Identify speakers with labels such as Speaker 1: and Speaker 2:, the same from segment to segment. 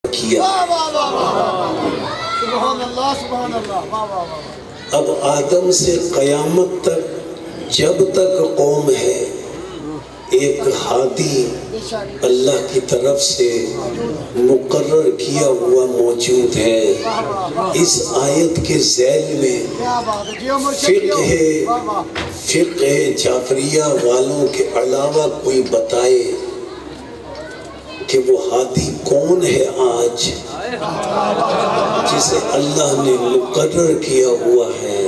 Speaker 1: کیا۔ اب آدم سے قیامت تک جب تک قوم ہے ایک ہادی اللہ کی طرف سے مقرر کیا ہوا موجود ہے۔ اس آیت کے ذیل میں فقہ جعفریہ والوں کے علاوہ کوئی بتائے کہ وہ ہادی کون ہے آج جسے اللہ نے مقرر کیا ہوا ہے۔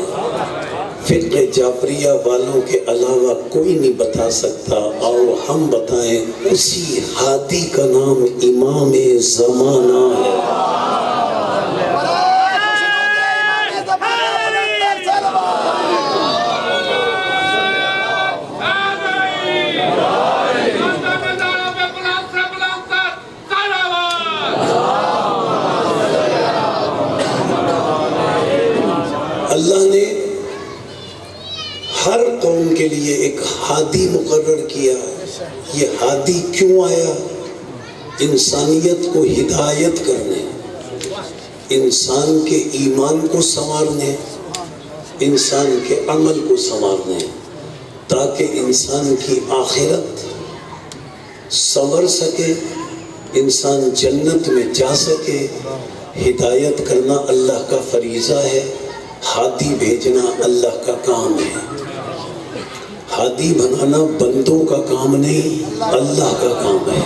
Speaker 1: فقہ جعفریہ والوں کے علاوہ کوئی نہیں بتا سکتا، اور ہم بتائیں اسی ہادی کا نام امام زمانہ ہے۔ اللہ نے ہر قوم کے لیے ایک ہادی مقرر کیا۔ یہ ہادی کیوں آیا؟ انسانیت کو ہدایت کرنے، انسان کے ایمان کو سنوارنے، انسان کے عمل کو سنوارنے، تاکہ انسان کی آخرت سنور سکے، انسان جنت میں جا سکے۔ ہدایت کرنا اللہ کا فریضہ ہے، ہادی بھیجنا اللہ کا کام ہے۔ ہادی بنانا بندوں کا کام نہیں، اللہ کا کام ہے۔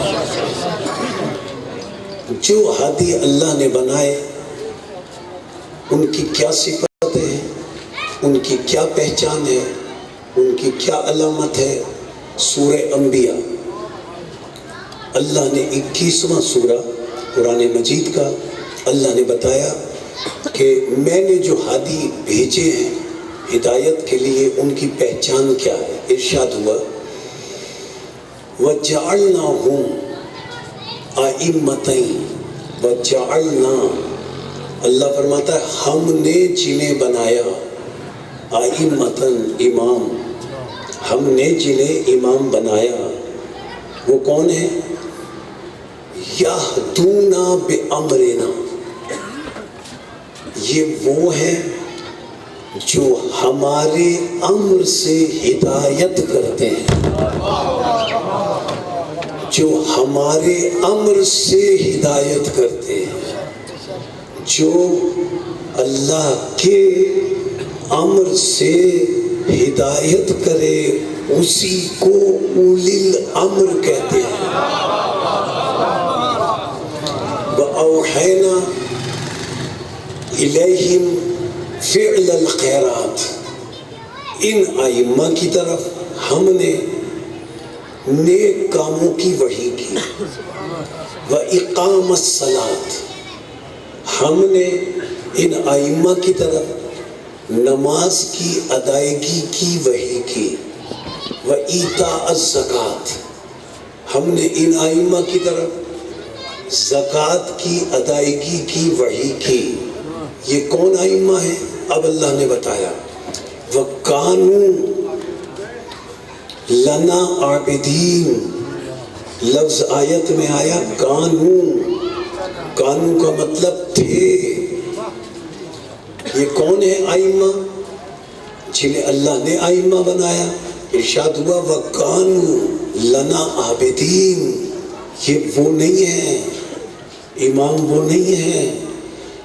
Speaker 1: جو ہادی اللہ نے بنائے ان کی کیا صفت ہے، ان کی کیا پہچان ہے، ان کی کیا علامت ہے؟ سورہ انبیاء، اللہ نے 21واں سورہ قرآن مجید کا اللہ نے بتایا کہ میں نے جو ہادی بھیجے ہیں ہدایت کے لیے ان کی پہچان کیا ہے۔ ارشاد ہوا وَجَعَلْنَاهُمْ أَئِمَّةً وَجَعَلْنَا، اللہ فرماتا ہے ہم نے جنہیں بنایا، أَئِمَّةً امام، ہم نے جنہیں امام بنایا وہ کون ہے؟ يَهْدُونَ بِأَمْرِنَا، یہ وہ ہے جو ہمارے امر سے ہدایت کرتے ہیں، جو ہمارے امر سے ہدایت کرتے ہیں۔ جو اللہ کے امر سے ہدایت کرے اسی کو اولی الامر کہتے ہیں۔ وَأَوْحَيْنَا إِلَيْهِمْ فعل الخیرات، ان ائمہ کی طرف ہم نے نیک کاموں کی وحی کی۔ وَإِقَامَ الصَّلَاةِ، ہم نے ان ائمہ کی طرف نماز کی ادائیگی کی وحی کی۔ وَإِيتَاءَ الزَّكَاةِ، ہم نے ان ائمہ کی طرف زکوٰۃ کی ادائیگی کی وحی کی۔ یہ کون ائمہ ہے؟ اب اللہ نے بتایا وَكَانُوا لَنَا عَابِدِينَ، لفظ آیت میں آیا کانو، کانو کا مطلب تھے۔ یہ کون ہے ائمہ جنہیں اللہ نے ائمہ بنایا؟ ارشاد ہوا وَكَانُوا لَنَا عَابِدِينَ، یہ وہ نہیں ہے، امام وہ نہیں ہے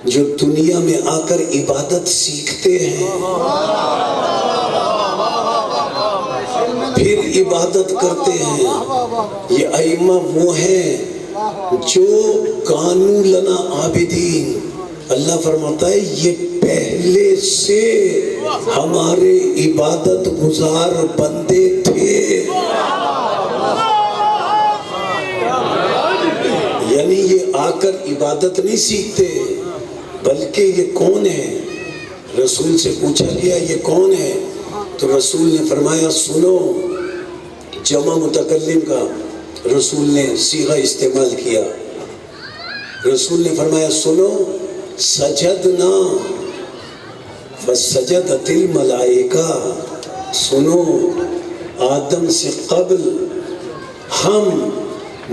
Speaker 1: جو دنیا میں آ کر عبادت سیکھتے ہیں پھر عبادت کرتے ہیں۔ یہ ائمہ وہ ہیں جو کانو لنا عابدین، اللہ فرماتا ہے یہ پہلے سے ہمارے عبادت گزار بندے تھے۔ یعنی یہ آ کر عبادت نہیں سیکھتے، بلکہ یہ کون ہے؟ رسول سے پوچھا گیا یہ کون ہے؟ تو رسول نے فرمایا سنو، جمع متکلم کا رسول نے صیغہ استعمال کیا۔ رسول نے فرمایا سنو، سجدنا فسجدت الملائکہ، سنو آدم سے قبل ہم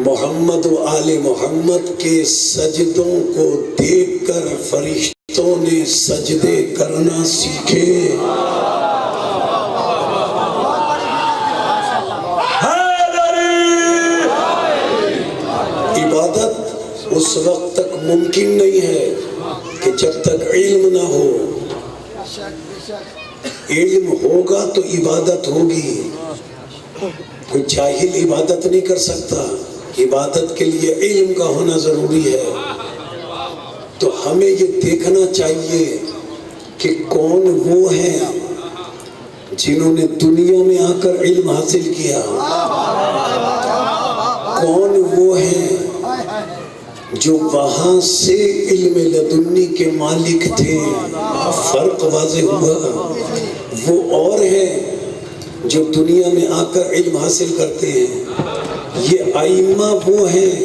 Speaker 1: محمد و آل محمد کے سجدوں کو دیکھ کر فرشتوں نے سجدے کرنا سیکھے. عبادت اس وقت تک ممکن نہیں ہے کہ جب تک علم نہ ہو. علم ہوگا تو عبادت ہوگی. کوئی جاہل عبادت نہیں کر سکتا. عبادت کے لیے علم کا ہونا ضروری ہے. تو ہمیں یہ دیکھنا چاہیے کہ کون وہ ہیں جنہوں نے دنیا میں آ کر علم حاصل کیا. کون وہ ہیں جو وہاں سے علم لدنی کے مالک تھے. فرق واضح ہوا. وہ اور ہیں جو دنیا میں آ کر علم حاصل کرتے ہیں. یہ ائمہ وہ ہیں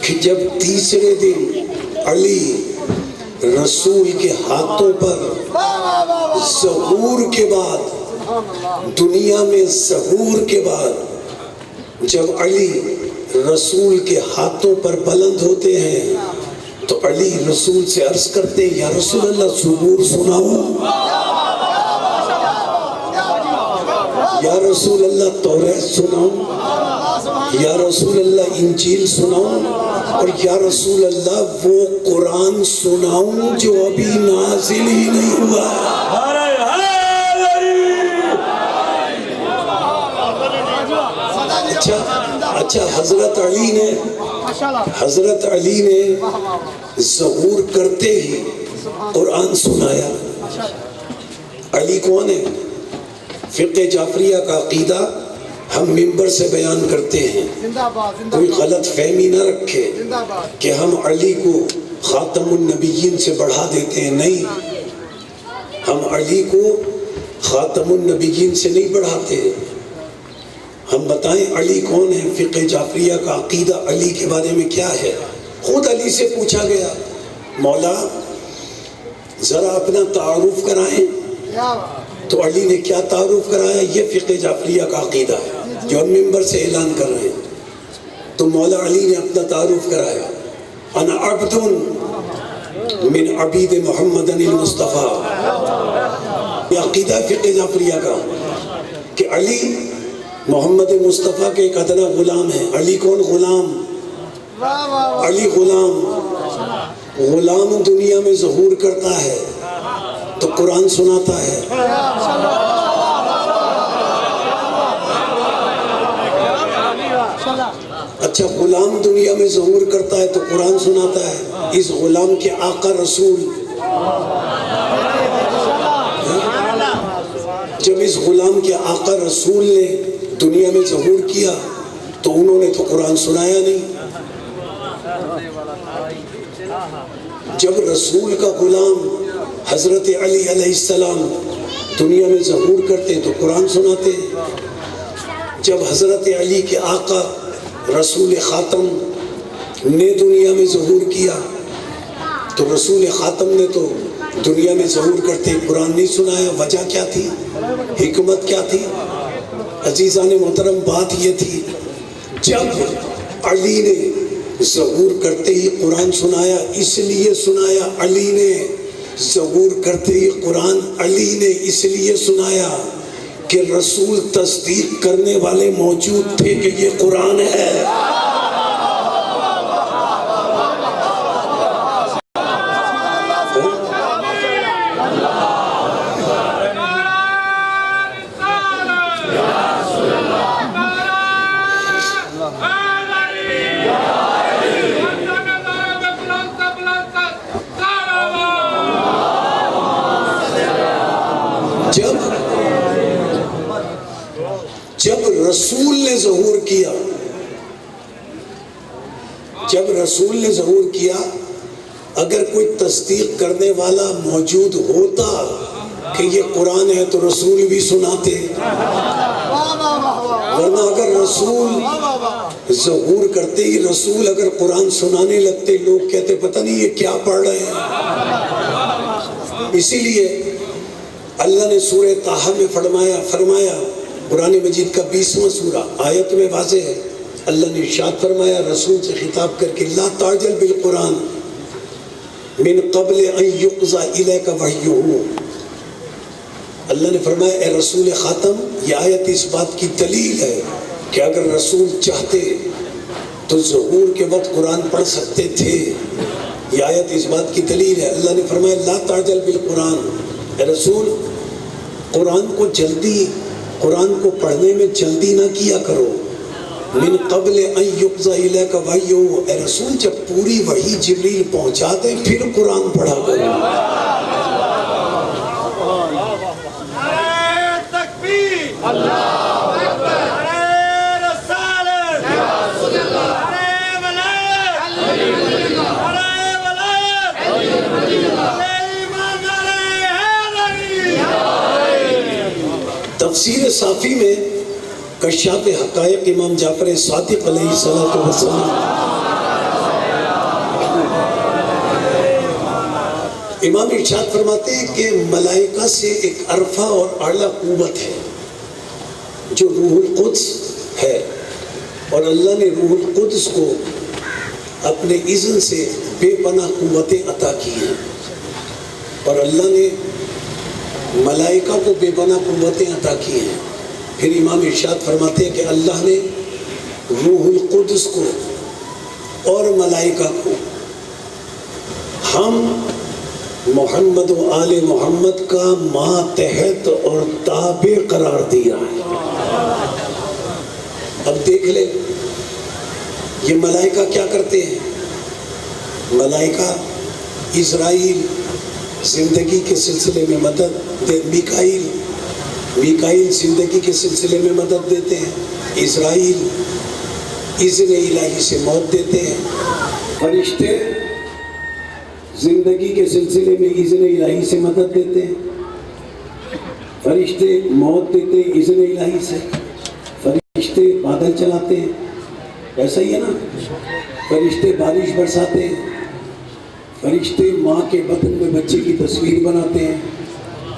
Speaker 1: کہ جب تیسرے دن علی رسول کے ہاتھوں پر ظہور کے بعد، دنیا میں ظہور کے بعد جب علی رسول کے ہاتھوں پر بلند ہوتے ہیں تو علی رسول سے عرض کرتے ہیں یا رسول اللہ زبور سناؤ، یا رسول اللہ توریت سناؤ، یا رسول اللہ انجیل سناؤں، اور یا رسول اللہ وہ قرآن سناؤں جو ابھی نازل ہی نہیں ہوا. اچھا حضرت علی نے ظہور کرتے ہی قرآن سنایا. علی کون ہے؟ فقہ جعفریہ کا عقیدہ ہم ممبر سے بیان کرتے ہیں. کوئی غلط فہمی نہ رکھے کہ ہم علی کو خاتم النبیین سے بڑھا دیتے ہیں. نہیں، ہم علی کو خاتم النبیین سے نہیں بڑھاتے. ہم بتائیں علی کون ہے؟ فقہ جعفریہ کا عقیدہ علی کے بارے میں کیا ہے؟ خود علی سے پوچھا گیا مولا ذرا اپنا تعارف کرائیں. تو علی نے کیا تعارف کرایا؟ یہ فقہ جعفریہ کا عقیدہ ہے جو ہم ممبر سے اعلان کر رہے ہیں. تو مولا علی نے اپنا تعارف کرایا انا عبد من عبید محمد المصطفیٰ. یہ عقیدہ فقہ جعفریہ کا کہ علی محمد مصطفیٰ کے ایک ادنا غلام ہے. علی کون غلام؟ علی غلام دنیا میں ظہور کرتا ہے تو قرآن سناتا ہے. اچھا غلام دنیا میں ظہور کرتا ہے تو قرآن سناتا ہے. اس غلام کے آقا رسول جب اس غلام کے آقا رسول نے دنیا میں ظہور کیا تو انہوں نے تو قرآن سنایا نہیں. جب رسول کا غلام حضرت علی علیہ السلام دنیا میں ظہور کرتے تو قرآن سناتے. جب حضرت علی کے آقا رسول خاتم نے دنیا میں ظہور کیا تو رسول خاتم نے تو دنیا میں ظہور کرتے قرآن نہیں سنایا. وجہ کیا تھی؟ حکمت کیا تھی؟ عزیزان محترم بات یہ تھی جب علی نے ظہور کرتے ہی قرآن سنایا. اس لیے سنایا علی نے ظہور کرتے ہی قرآن علی نے اس لیے سنایا کہ رسول تصدیق کرنے والے موجود تھے کہ یہ قرآن ہے. جب رسول نے ظہور کیا، جب رسول نے ظہور کیا اگر کوئی تصدیق کرنے والا موجود ہوتا کہ یہ قرآن ہے تو رسول بھی سناتے. ورنہ اگر رسول ظہور کرتے ہی رسول اگر قرآن سنانے لگتے لوگ کہتے پتہ نہیں یہ کیا پڑھ رہے ہیں. اسی لیے اللہ نے سورہ طٰہٰ میں فرمایا قرآن مجید کا 20واں سورہ آیت میں واضح ہے اللہ نے ارشاد فرمایا رسول سے خطاب کر کے لا تعجل بالقرآن من قبل ان یقضى الیک وحیہ. اللہ نے فرمایا اے رسول خاتم، یہ آیت اس بات کی دلیل ہے کہ اگر رسول چاہتے تو ظہور کے وقت قرآن پڑھ سکتے تھے. یہ آیت اس بات کی دلیل ہے. اللہ نے فرمایا لا تعجل بالقرآن، اے رسول قرآن کو پڑھنے میں جلدی نہ کیا کرو. من قبل ان یقضى الیک وحیہ، اے رسول جب پوری وحی جبریل پہنچا دے پھر قرآن پڑھا کرو. تفسیر صافی میں کشاف حقائق امام جعفر صادق علیہ السلام امام ارشاد فرماتے ہیں کہ ملائکہ سے ایک عرفہ اور اعلیٰ قوت ہے جو روح القدس ہے، اور اللہ نے روح القدس کو اپنے اذن سے بے پناہ قوتیں عطا کی ہیں، اور اللہ نے ملائکہ کو بے پناہ قوتیں عطا کی ہیں. پھر امام ارشاد فرماتے ہیں کہ اللہ نے روح القدس کو اور ملائکہ کو ہم محمد و آل محمد کا ماتحت اور تابع قرار دیا ہے. اب دیکھ لیں یہ ملائکہ کیا کرتے ہیں. ملائکہ اسرائیل زندگی کے سلسلے میں مدد دے، میکائیل زندگی کے سلسلے میں مدد دیتے ہیں، اسرائیل اذن الہی سے موت دیتے ہیں. فرشتے زندگی کے سلسلے میں اذن الہی سے مدد دیتے ہیں، فرشتے موت دیتے ہیں اذن الہی سے، فرشتے بادل چلاتے ہیں، ایسا ہی ہے نا. فرشتے بارش برساتے ہیں، فرشتے ماں کے بدن میں بچے کی تصویر بناتے ہیں،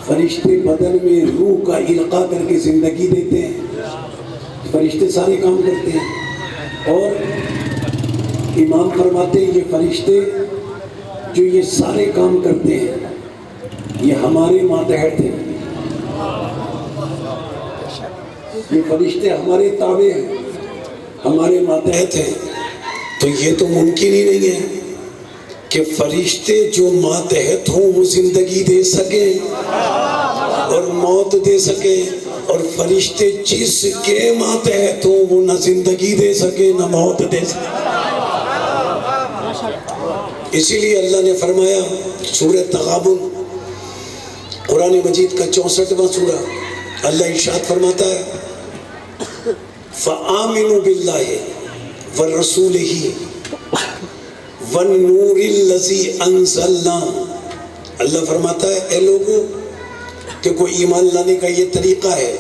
Speaker 1: فرشتے بدن میں روح کا القاء کر کے زندگی دیتے ہیں. فرشتے سارے کام کرتے ہیں. اور امام فرماتے ہیں یہ فرشتے جو یہ سارے کام کرتے ہیں یہ ہمارے ماتحت ہیں، یہ فرشتے ہمارے تابع ہیں، ہمارے ماتحت ہیں. تو یہ تو ممکن ہی نہیں ہے کہ فرشتے جو ماتحت ہوں وہ زندگی دے سکیں اور موت دے سکیں، اور فرشتے جس کے ماتحت ہوں وہ نہ زندگی دے سکے نہ موت دے سکے. اسی لیے اللہ نے فرمایا سورہ تغابن قرآن مجید کا 64واں سورہ، اللہ ارشاد فرماتا ہے فآمنوا باللہ ورسولہ والنور الذی انزلنا. اللہ فرماتا ہے اے لوگوں کہ کوئی ایمان لانے کا یہ طریقہ ہے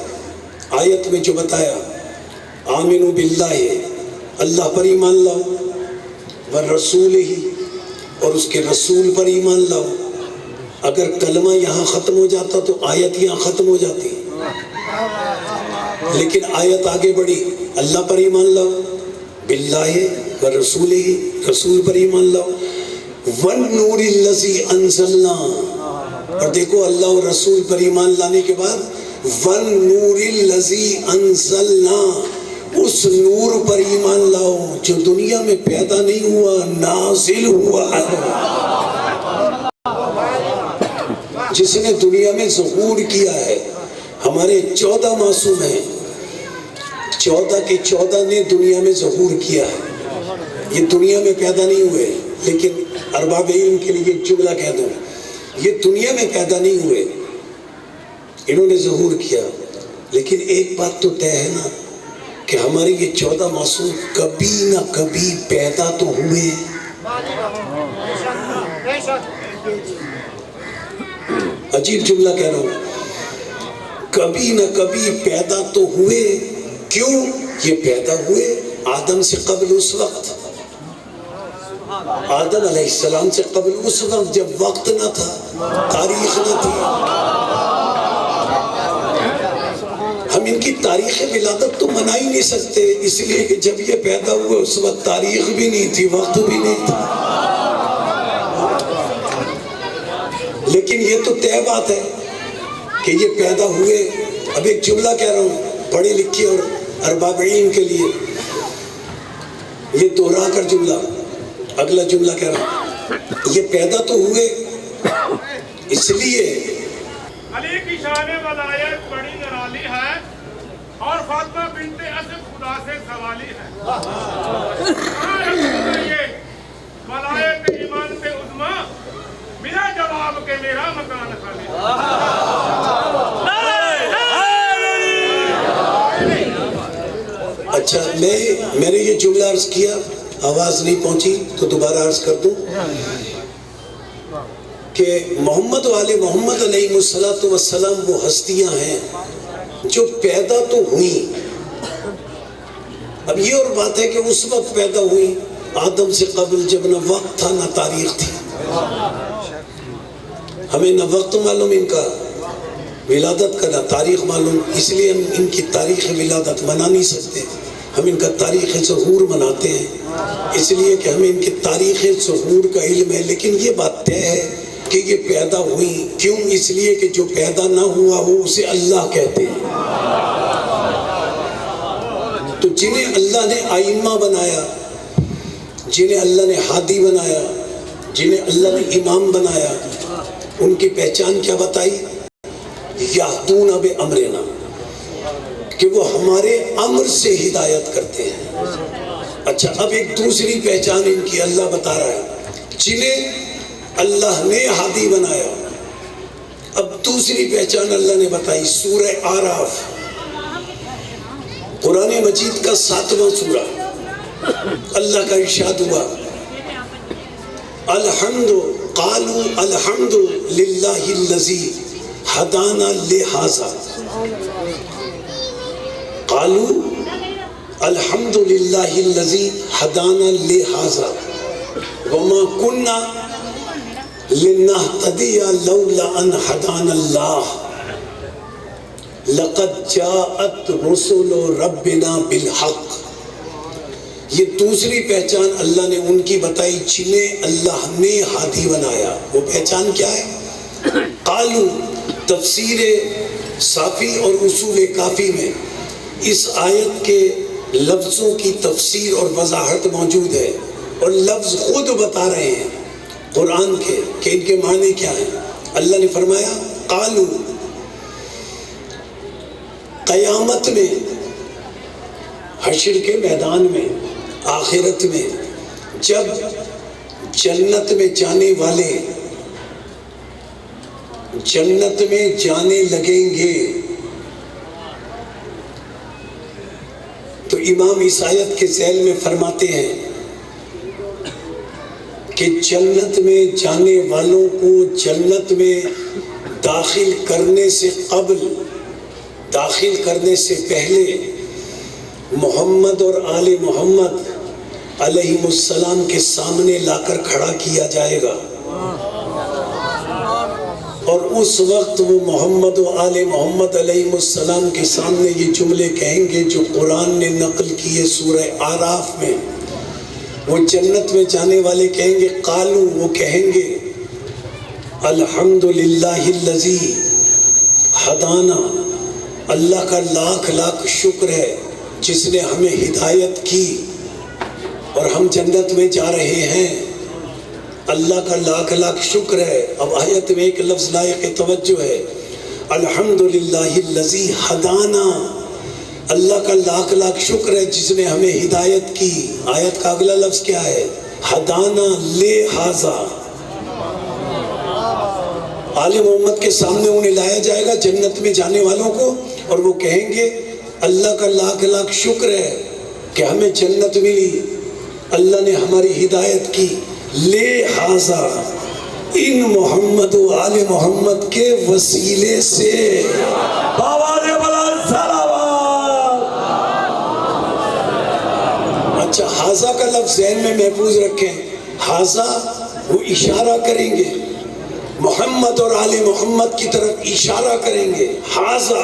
Speaker 1: آیت میں جو بتایا، آمنوا باللہ اللہ پر ایمان لاؤ، والرسولہ اور اس کے رسول پر ایمان لاؤ. اگر کلمہ یہاں ختم ہو جاتا تو آیت یہاں ختم ہو جاتی، لیکن آیت آگے بڑھی، اللہ پر ایمان لاؤ، باللہ ورسولہ رسول پر ایمان لاؤ، والنور الذی انزلنا. اور دیکھو اللہ اور رسول پر ایمان لانے کے بعد والنور الذی انزلنا، اس نور پر ایمان لاؤ جو دنیا میں پیدا نہیں ہوا، نازل ہوا ہے، جس نے دنیا میں ظہور کیا ہے. ہمارے 14 معصوم ہیں، 14 کے 14 نے دنیا میں ظہور کیا ہے. یہ دنیا میں پیدا نہیں ہوئے، لیکن ارباب علم کے لیے جملہ کہہ دوں، یہ دنیا میں پیدا نہیں ہوئے، انہوں نے ظہور کیا. لیکن ایک بات تو طے ہے نا کہ ہمارے یہ 14 معصوم کبھی نہ کبھی پیدا تو ہوئے. عجیب جملہ کہہ رہا ہوں، کبھی نہ کبھی پیدا تو ہوئے. کیوں یہ پیدا ہوئے؟ آدم سے قبل اس وقت، آدم علیہ السلام سے قبل اس وقت جب وقت نہ تھا، تاریخ نہ تھی. ہم ان کی تاریخ ولادت تو منا ہی نہیں سکتے، اس لیے کہ جب یہ پیدا ہوئے اس وقت تاریخ بھی نہیں تھی، وقت بھی نہیں تھا. لیکن یہ تو طے بات ہے کہ یہ پیدا ہوئے. اب ایک جملہ کہہ رہا ہوں پڑھے لکھے اور ارباب علم کے لیے، یہ دوہرا کر جملہ، اگلا جملہ کہہ رہا ہوں، یہ پیدا تو ہوئے اس لیے
Speaker 2: علی کی شان ولایت بڑی نرالی ہے اور فاطمہ بنت اسد خدا سے سوالی ہے. یہ ولایت ایمان پہ عظما میرا جواب کہ میرا مکان خالی ہے.
Speaker 1: اچھا میں نے یہ جملہ عرض کیا، آواز نہیں پہنچی تو دوبارہ عرض کر دوں کہ محمد و آل محمد علیہ السلام وہ ہستیاں ہیں جو پیدا تو ہوئیں. اب یہ اور بات ہے کہ اس وقت پیدا ہوئی آدم سے قبل، جب نہ وقت تھا نہ تاریخ تھی. ہمیں نہ وقت معلوم ان کا ولادت کا، نہ تاریخ معلوم، اس لیے ہم ان کی تاریخ ولادت منا نہیں سکتے. ہم ان کا تاریخ ظہور مناتے ہیں اس لیے کہ ہمیں ان کی تاریخ ظہور کا علم ہے. لیکن یہ بات طے ہے کہ یہ پیدا ہوئی کیوں؟ اس لیے کہ جو پیدا نہ ہوا وہ اسے اللہ کہتے ہیں. تو جنہیں اللہ نے ائمہ بنایا، جنہیں اللہ نے ہادی بنایا، جنہیں اللہ نے امام بنایا، ان کی پہچان کیا بتائی؟ یہدون بامرنا، کہ وہ ہمارے امر سے ہدایت کرتے ہیں. اچھا اب ایک دوسری پہچان ان کی اللہ بتا رہا ہے، جنہیں اللہ نے ہادی بنایا. اب دوسری پہچان اللہ نے بتائی، سورہ آراف، قرآن مجید کا 7واں سورہ. اللہ کا ارشاد ہوا، قالوا الحمد للہ الذی ہدانا لہذا. قالوا الحمد للہ الذی ہدانا لہذا وما کننا لنہتدی لولا ان ہدانا اللہ لقد جاءت رسل ربنا بالحق. یہ دوسری پہچان اللہ نے ان کی بتائی جنہیں اللہ نے ہادی بنایا. وہ پہچان کیا ہے؟ قالو تفسیر صافی اور اصول کافی میں اس آیت کے لفظوں کی تفسیر اور وضاحت موجود ہے، اور لفظ خود بتا رہے ہیں قرآن کے کہ ان کے معنی کیا ہیں. اللہ نے فرمایا قالو، قیامت میں، حشر کے میدان میں، آخرت میں، جب جنت میں جانے والے جنت میں جانے لگیں گے تو امام اس آیت کے ذیل میں فرماتے ہیں کہ جنت میں جانے والوں کو جنت میں داخل کرنے سے قبل، داخل کرنے سے پہلے محمد اور آل محمد علیہ السلام کے سامنے لا کر کھڑا کیا جائے گا، اور اس وقت وہ محمد و آل محمد علیہ السلام کے سامنے یہ جملے کہیں گے جو قرآن نے نقل کیے سورہ آراف میں. وہ جنت میں جانے والے کہیں گے قالو، وہ کہیں گے الحمدللہ الذی ہدانا، اللہ کا لاکھ لاکھ شکر ہے جس نے ہمیں ہدایت کی اور ہم جنت میں جا رہے ہیں. اللہ کا لاکھ لاکھ شکر ہے. اب آیت میں ایک لفظ لائق توجہ ہے، الحمدللہ الذی ہدانا، اللہ کا لاکھ لاکھ شکر ہے جس نے ہمیں ہدایت کی. آیت کا اگلا لفظ کیا ہے؟ ہدانا لہذا. آل محمد کے سامنے انہیں لایا جائے گا جنت میں جانے والوں کو، اور وہ کہیں گے اللہ کا لاکھ لاکھ شکر ہے کہ ہمیں جنت ملی، اللہ نے ہماری ہدایت کی، لہذا ان محمد و آل محمد کے وسیلے سے. اچھا حاضہ کا لفظ ذہن میں محفوظ رکھیں. حاضہ وہ اشارہ کریں گے، محمد اور آل محمد کی طرف اشارہ کریں گے. حاضہ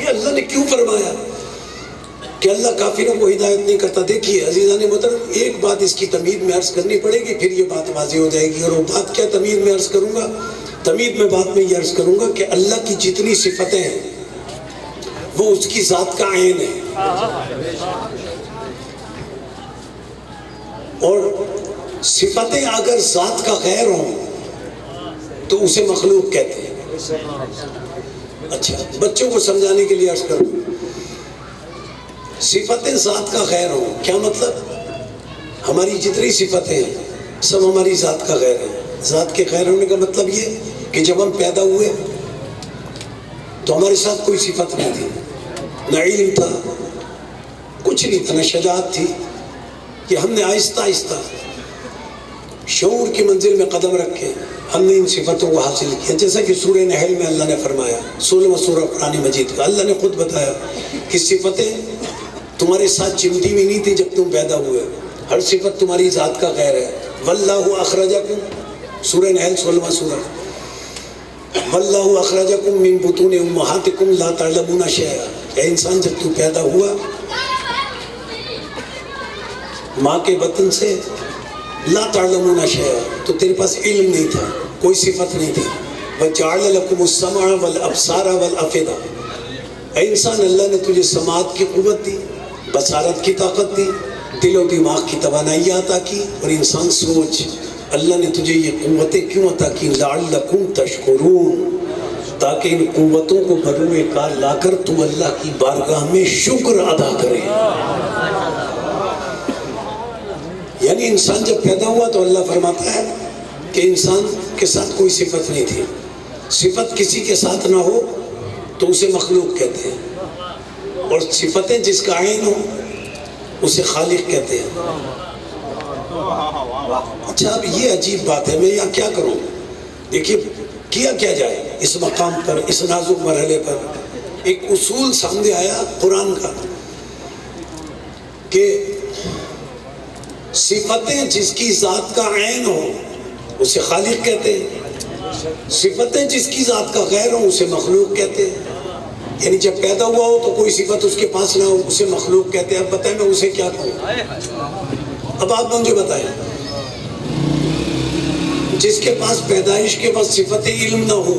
Speaker 1: یہ اللہ نے کیوں فرمایا کہ اللہ کافروں کو ہدایت نہیں کرتا؟ دیکھیے عزیزان محترم، ایک بات اس کی تمہید میں عرض کرنی پڑے گی، پھر یہ بات واضح ہو جائے گی۔ اور وہ بات کیا تمہید میں عرض کروں گا؟ تمہید میں بات میں یہ عرض کروں گا کہ اللہ کی جتنی صفتیں ہیں وہ اس کی ذات کا عین ہے، اور صفتیں اگر ذات کا غیر ہوں تو اسے مخلوق کہتے ہیں۔ اچھا، بچوں کو سمجھانے کے لیے عرض کروں، صفتیں ذات کا غیر ہوں، کیا مطلب؟ ہماری جتنی صفتیں ہیں سب ہماری ذات کا غیر ہیں۔ ذات کے غیر ہونے کا مطلب یہ کہ جب ہم پیدا ہوئے تو ہمارے ساتھ کوئی صفت نہیں تھی، نہ علم تھا، کچھ نہیں تھا، نہ شجاعت تھی، کہ ہم نے آہستہ آہستہ شعور کی منزل میں قدم رکھے ہم نے ان صفتوں کو حاصل کیا۔ جیسا کہ سورہ نحل میں اللہ نے فرمایا، 16واں سورہ قرآن مجید کا، اللہ نے خود بتایا کہ صفتیں تمہارے ساتھ چمٹی بھی نہیں تھی جب تم پیدا ہوئے، ہر صفت تمہاری ذات کا غیر ہے۔ واللہ اخرجکم، سورہ نحل 16واں سورہ، واللہ اخرجکم من بطون امہاتکم لا تعلمون شیئا، اے انسان جب تو پیدا ہوا ماں کے بطن سے، لا تعلمون شیئا، تو تیرے پاس علم نہیں تھا، کوئی صفت نہیں تھی۔ وجعل لکم السمع والابصار والافئدہ، اے انسان اللہ نے تجھے سماعت کی قوت دی، بصارت کی طاقت دی، دل و دماغ کی توانائی عطا کی، اور انسان سوچ، اللہ نے تجھے یہ قوتیں کیوں عطا کی؟ لعلکم تشکرون، تاکہ ان قوتوں کو بروئے کار لا کر تم اللہ کی بارگاہ میں شکر ادا کرے۔ یعنی انسان جب پیدا ہوا تو اللہ فرماتا ہے کہ انسان کے ساتھ کوئی صفت نہیں تھی، صفت کسی کے ساتھ نہ ہو تو اسے مخلوق کہتے ہیں، اور صفتیں جس کا عین ہو اسے خالق کہتے ہیں۔ اچھا، اب یہ عجیب بات ہے، میں یہاں کیا کروں؟ دیکھیے کیا جائے اس مقام پر، اس نازک مرحلے پر ایک اصول سامنے آیا قرآن کا کہ صفتیں جس کی ذات کا عین ہو اسے خالق کہتے ہیں، صفتیں جس کی ذات کا غیر ہو اسے مخلوق کہتے ہیں۔ یعنی جب پیدا ہوا ہو تو کوئی صفت اس کے پاس نہ ہو اسے مخلوق کہتے ہیں۔ اب بتائیں میں اسے کیا کہوں؟ اب آپ مجھے بتائیں، جس کے پاس پیدائش کے وقت صفت علم نہ ہو،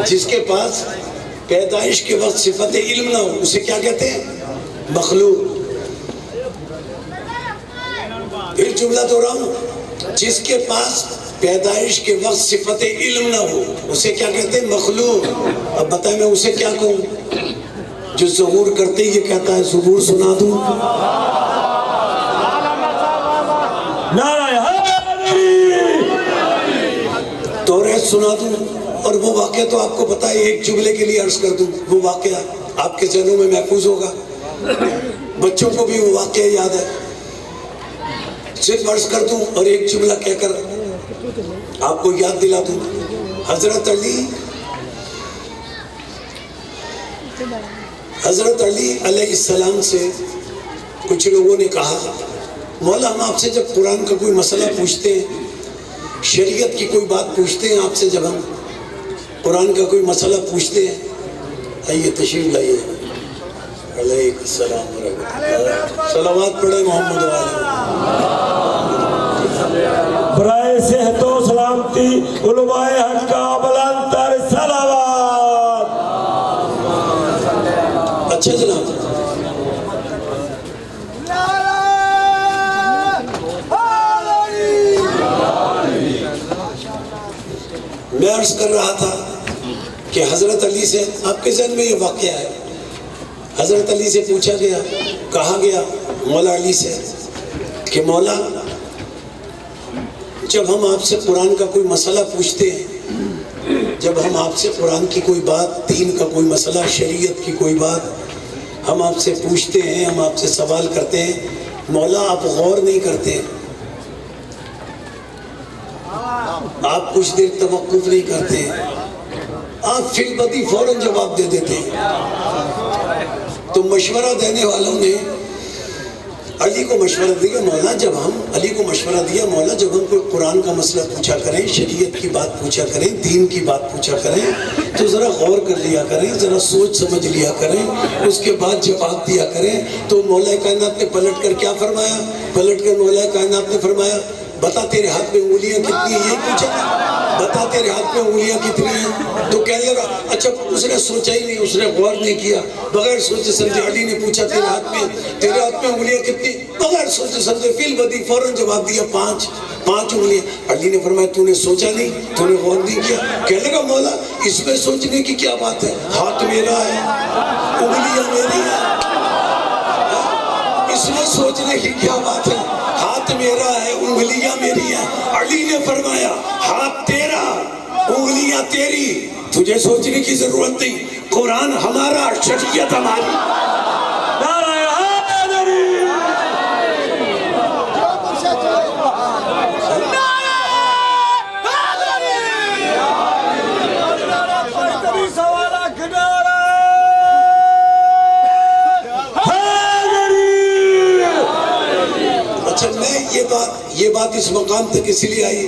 Speaker 1: جس کے پاس پیدائش کے وقت صفت علم نہ ہو اسے کیا کہتے ہیں؟ مخلوق۔ پھر جملہ دوہراؤں، جس کے پاس پیدائش کے وقت صفت علم نہ ہو اسے کیا کہتے ہیں؟ مخلوق۔ اب بتائیں میں اسے کیا کہوں؟ جو ظہور کرتے یہ کہتا ہے ظہور سنا دوں، توریت سنا دوں، اور وہ واقعہ تو آپ کو پتہ ہے، ایک جملے کے لیے عرض کر دوں، وہ واقعہ آپ کے ذہنوں میں محفوظ ہوگا، بچوں کو بھی وہ واقعہ یاد ہے، صرف عرض کر دوں اور ایک جملہ کہہ کر آپ کو یاد دلا دوں۔ حضرت علی علیہ السلام سے کچھ لوگوں نے کہا، مولا ہم آپ سے جب قرآن کا کوئی مسئلہ پوچھتے ہیں، شریعت کی کوئی بات پوچھتے ہیں آپ سے، جب ہم قرآن کا کوئی مسئلہ پوچھتے ہیں، آئیے تشریف لائیے، علیہ السلام ورحمۃ اللہ، صلوات پڑھیں محمد علیہ،
Speaker 3: برائے صحت و سلامتی علماء حق کا بلند تر صلوات۔
Speaker 1: اچھا جناب، میں عرض کر رہا تھا کہ حضرت علی سے، آپ کے ذہن میں یہ واقعہ ہے، حضرت علی سے پوچھا گیا، کہا گیا مولا علی سے کہ مولا جب ہم آپ سے قرآن کا کوئی مسئلہ پوچھتے ہیں، جب ہم آپ سے قرآن کی کوئی بات، دین کا کوئی مسئلہ، شریعت کی کوئی بات ہم آپ سے پوچھتے ہیں، ہم آپ سے سوال کرتے ہیں، مولا آپ غور نہیں کرتے، آپ کچھ دیر توقف نہیں کرتے، آپ فی البدی فوراً جواب دے دیتے ہیں۔ تو مشورہ دینے والوں نے علی کو مشورہ دیا مولا جب ہم کوئی قرآن کا مسئلہ پوچھا کریں، شریعت کی بات پوچھا کریں، دین کی بات پوچھا کریں تو ذرا غور کر لیا کریں، ذرا سوچ سمجھ لیا کریں، اس کے بعد جواب دیا کریں۔ تو مولا کائنات نے پلٹ کر کیا فرمایا؟ پلٹ کر مولا کائنات نے فرمایا بتا تیرے ہاتھ میں انگلیاں کتنی ہیں؟ یہی پوچھا تھا، بتا تیرے ہاتھ میں انگلیاں کتنی ہیں؟ تو کہنے لگا اچھا اس نے سوچا ہی نہیں، اس نے غور نہیں کیا، بغیر سوچے سمجھے علی نے پوچھا تیرے ہاتھ میں انگلیاں کتنی؟ بغیر سوچے سمجھے فی البدیہہ فوراً جواب دیا پانچ انگلیاں۔ علی نے فرمایا تو نے سوچا نہیں، تو نے غور نہیں کیا؟ کہنے لگا مولا اس میں سوچنے کی کیا بات ہے؟ ہاتھ میرا ہے، انگلیاں میری ہیں، اس میں سوچنے کی کیا بات ہے؟ ہاتھ میرا ہے، انگلیاں میری ہیں۔ علی نے فرمایا ہاتھ تیرا، انگلیاں تیری، تجھے سوچنے کی ضرورت نہیں، قرآن ہمارا، شریعت ہماری۔
Speaker 3: نعرہ حیدری،
Speaker 1: اچھا میں یہ بات اس مقام تک اس لیے آئی،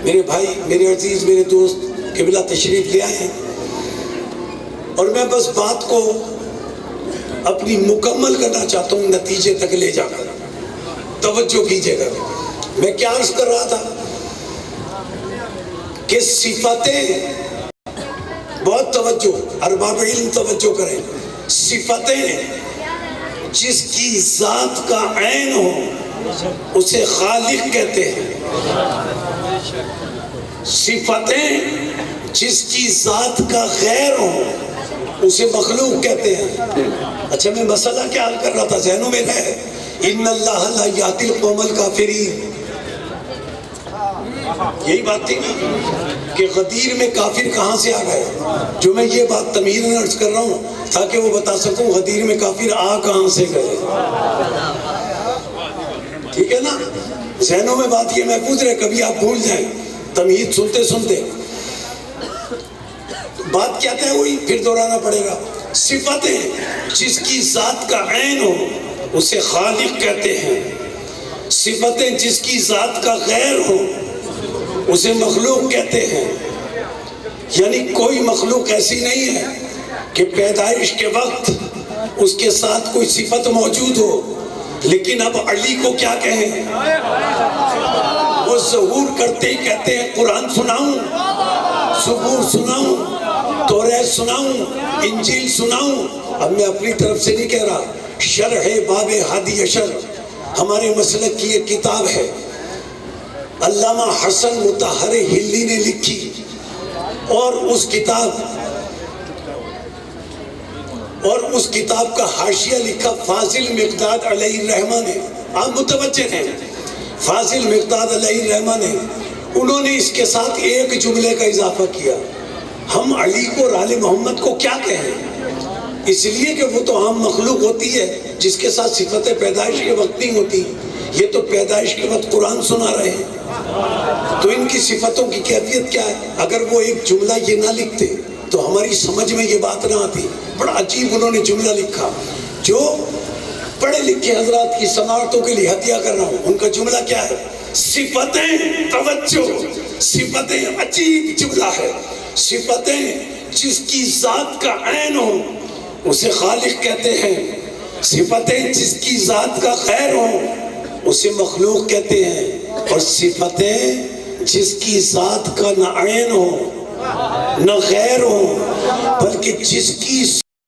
Speaker 1: میرے بھائی، میرے عزیز، میرے دوست قبلہ تشریف لے آئے ہیں، اور میں بس بات کو اپنی مکمل کرنا چاہتا ہوں نتیجے تک لے جا کر۔ توجہ کیجئے گا، میں کیا عرض کر رہا تھا کہ صفتیں، بہت توجہ، ارباب علم توجہ کریں، صفتیں جس کی ذات کا عین ہو اسے خالق کہتے ہیں، صفتیں جس کی ذات کا غیر ہو اسے مخلوق کہتے ہیں۔ اچھا میں مسئلہ کیا حل کر رہا تھا، ذہنوں میں ہے ان اللہ لا یاتی القوم الکافرین، یہی بات تھی نا کہ غدیر میں کافر کہاں سے آ گئے، جو میں یہ بات تمہیداً عرض کر رہا ہوں تاکہ وہ بتا سکوں غدیر میں کافر آ کہاں سے گئے، ٹھیک ہے نا؟ ذہنوں میں بات یہ محفوظ رہے، کبھی آپ بھول جائیں تمہید سنتے سنتے۔ بات کیا طے ہوئی، پھر دہرانا پڑے گا، صفتیں جس کی ذات کا عین ہو اسے خالق کہتے ہیں، صفتیں جس کی ذات کا غیر ہو اسے مخلوق کہتے ہیں۔ یعنی کوئی مخلوق ایسی نہیں ہے کہ پیدائش کے وقت اس کے ساتھ کوئی صفت موجود ہو، لیکن اب علی کو کیا کہیں، وہ ظہور کرتے ہی کہتے ہیں قرآن سناؤں، زبور سناؤں، توریت سناؤں، انجیل سناؤں۔ اب میں اپنی طرف سے نہیں کہہ رہا، شرح باب ہادی اشر ہمارے مسلک کی ایک کتاب ہے، علامہ حسن مطہر ہلی نے لکھی، اور اس کتاب کا حاشیہ لکھا فاضل مقداد علیہ الرحمہ نے، آپ متوجہ ہیں، فاضل مقداد علیہ الرحمہ نے، انہوں نے اس کے ساتھ ایک جملے کا اضافہ کیا، ہم علی کو اور آل محمد کو کیا کہیں، اس لیے کہ وہ تو عام مخلوق ہوتی ہے جس کے ساتھ صفت پیدائش کے وقت نہیں ہوتی، یہ تو پیدائش کے وقت قرآن سنا رہے ہیں، تو ان کی صفتوں کی کیفیت کیا ہے؟ اگر وہ ایک جملہ یہ نہ لکھتے تو ہماری سمجھ میں یہ بات نہ آتی۔ بڑا عجیب انہوں نے جملہ لکھا، جو پڑھے لکھے حضرات کی سماعتوں کے لیے ہدیہ کر رہا ہوں، ان کا جملہ کیا ہے، صفتیں، توجہ، صفتیں، عجیب جملہ ہے، صفتیں جس کی ذات کا عین ہو اسے خالق کہتے ہیں، صفتیں جس کی ذات کا غیر ہو اسے مخلوق کہتے ہیں، اور صفتیں جس کی ذات کا نہ عین ہو نہ غیر ہو بلکہ جس کی